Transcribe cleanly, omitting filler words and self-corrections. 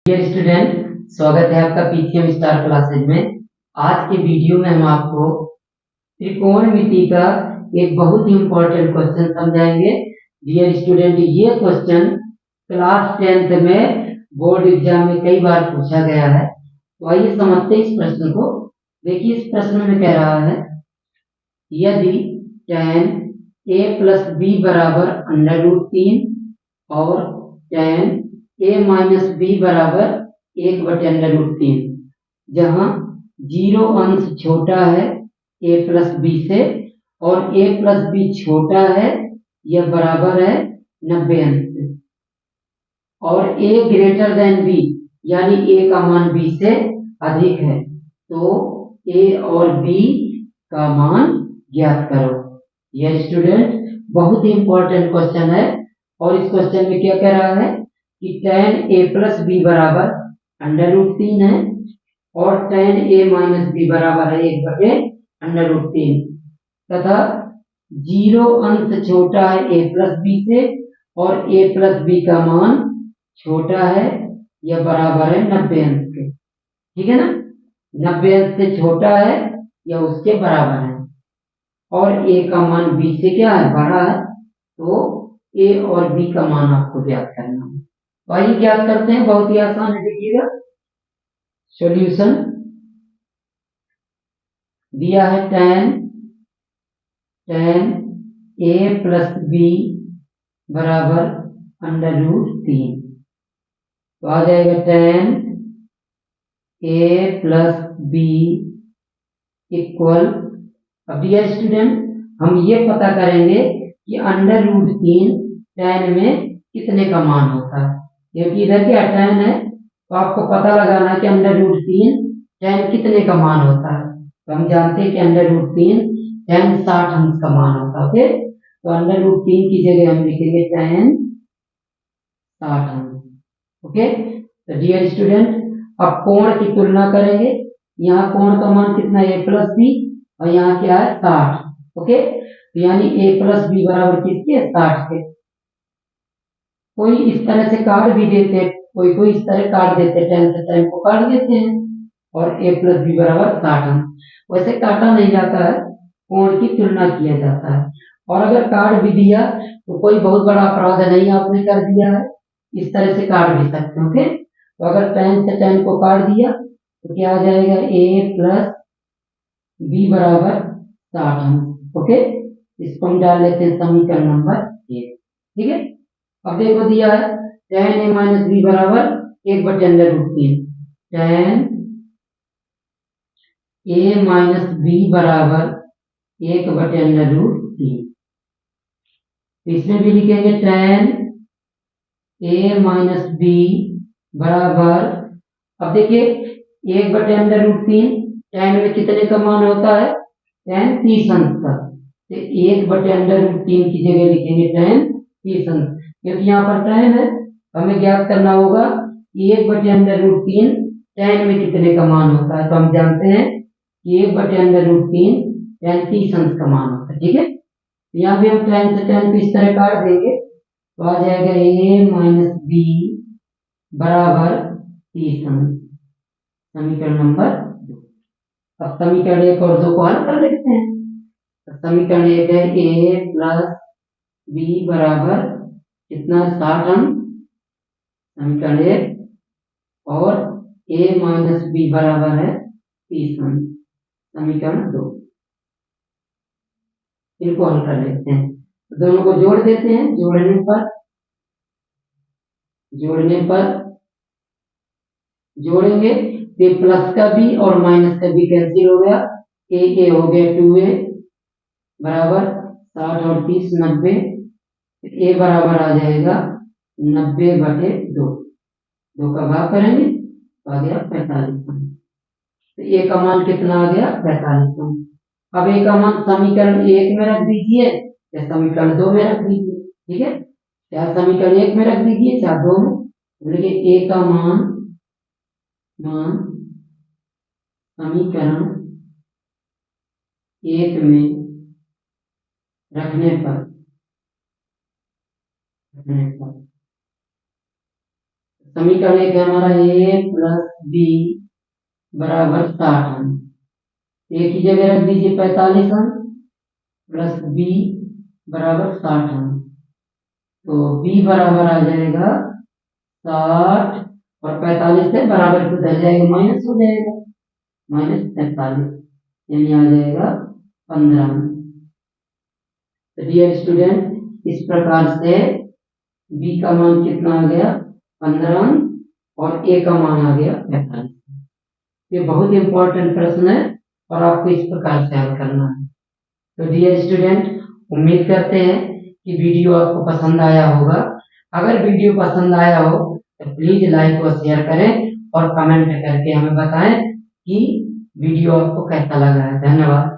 Dear student, स्वागत है आपका पीसीएम स्टार क्लासेज में। आज के वीडियो में हम आपको त्रिकोणमिति का एक बहुत ही इंपॉर्टेंट क्वेश्चन समझाएंगे। डियर स्टूडेंट, ये क्वेश्चन क्लास 10th में बोर्ड एग्जाम में कई बार पूछा गया है। तो आइए समझते हैं इस प्रश्न को। देखिए, इस प्रश्न में कह रहा है, यदि tan a प्लस बी बराबर √3 और tan a माइनस बी बराबर 1/√3, जहां 0 अंश छोटा है a प्लस बी से और a प्लस बी छोटा है, यह बराबर है 90 अंश से, और a ग्रेटर देन b यानी a का मान b से अधिक है, तो a और b का मान ज्ञात करो। यह स्टूडेंट बहुत ही इंपॉर्टेंट क्वेश्चन है। और इस क्वेश्चन में क्या कह रहा है कि tan a प्लस बी बराबर √3 है और tan a माइनस बी बराबर है 1/√3, तथा 0 अंश छोटा है a प्लस बी से और a प्लस बी का मान छोटा है, यह बराबर है 90 अंश के। ठीक है ना, 90 अंश से छोटा है या उसके बराबर है, और a का मान b से क्या है, बड़ा है, तो a और b का मान आपको ज्ञात करना है। तो आइए ज्ञात करते हैं, बहुत ही आसान है। देखिएगा, सॉल्यूशन दिया है tan a प्लस बी बराबर √3, तो आ जाएगा tan a plus B equal, अब डियर स्टूडेंट हम ये पता करेंगे कि √3 tan में कितने का मान होता है, क्योंकि इधर क्या tan है, तो आपको पता लगाना है कि √3 tan कितने का मान होता है। तो हम जानते हैं कि √3 tan 60 अंश का मान होता है। ओके, तो √3 की जगह हम लिखेंगे tan 60 अंश। ओके, तो डियर स्टूडेंट अब कोण की तुलना करेंगे। यहाँ कोण का मान कितना है, a प्लस बी, और यहाँ क्या है 60। ओके, तो यानी a प्लस बी बराबर किसके, 60 के। कोई इस तरह से काट भी देते हैं, कोई कोई इस तरह काट देते हैं, tan से tan को काट देते हैं और a प्लस बी बराबर 60 अंश। वैसे काटा नहीं जाता है, कोण की तुलना किया जाता है। और अगर काट भी दिया तो कोई बहुत बड़ा अपराध नहीं आपने कर दिया है, इस तरह से काट भी सकते हैं। ओके, तो अगर tan से tan को काट दिया तो क्या आ जाएगा, a प्लस बी बराबर 60 अंश। ओके, इसको हम डाल लेते हैं समीकरण नंबर 1। ठीक है, अब देखो दिया है tan a माइनस बी बराबर 1/√3, tan a माइनस बी बराबर 1/√3। इसमें भी लिखेंगे tan a माइनस बी बराबर, अब देखिए 1/√3, tan में कितने का मान होता है, tan 30 अंश का, तो 1/√3 की जगह लिखेंगे tan 30 अंश, क्योंकि यहाँ पर tan है, हमें ज्ञात करना होगा कि 1/√3 tan में कितने का मान होता है। तो हम जानते हैं कि 1/√3 tan 30 अंश का मान होता है। ठीक है, यहाँ भी हम tan से tan को इस तरह काट देंगे, तो आ जाएगा a माइनस बी बराबर 30 अंश, समीकरण नंबर 2। अब समीकरण 1 और 2 को हल कर लेते हैं। तो समीकरण 1 है a प्लस बी बराबर कितना, 60 अंश, समीकरण 1, और a माइनस बी बराबर है 30 अंश, समीकरण 2। इनको हल कर लेते हैं, तो दोनों को जोड़ देते हैं। जोड़ने पर जोड़ेंगे तो प्लस का बी और माइनस का बी कैंसिल हो गया, ए हो गया 2a बराबर 60 और 30 90, ए बराबर आ जाएगा 90/2, 2 का भाग करेंगे तो आ गया 45 अंश। तो ए का मान कितना आ गया, 45 अंश। अब ए का मान समीकरण 1 में रख दीजिए या समीकरण 2 में रख दीजिए। ठीक है, चाहे समीकरण 1 में रख दीजिए चाहे 2 में, बोलिए ए का मान समीकरण 1 में रखने पर समीकरण एक है हमारा a प्लस बी बराबर 60 अंक। ए की जगह रख दीजिए 45 अंक प्लस बी बराबर 60 अंक। तो बी बराबर आ जाएगा 60 और 45 से बराबर को उधर जाएगा माइनस हो जाएगा, -43 यानी आ जाएगा 15 अंक। तो डियर स्टूडेंट इस प्रकार से बी का मान कितना आ गया 15 अंक और ए का मान आ गया 45। ये बहुत इंपॉर्टेंट प्रश्न है और आपको इस प्रकार से हल करना है। तो डियर स्टूडेंट उम्मीद करते हैं कि वीडियो आपको पसंद आया होगा। अगर वीडियो पसंद आया हो तो प्लीज लाइक और शेयर करें और कमेंट करके हमें बताएं कि वीडियो आपको कैसा लगा है। धन्यवाद।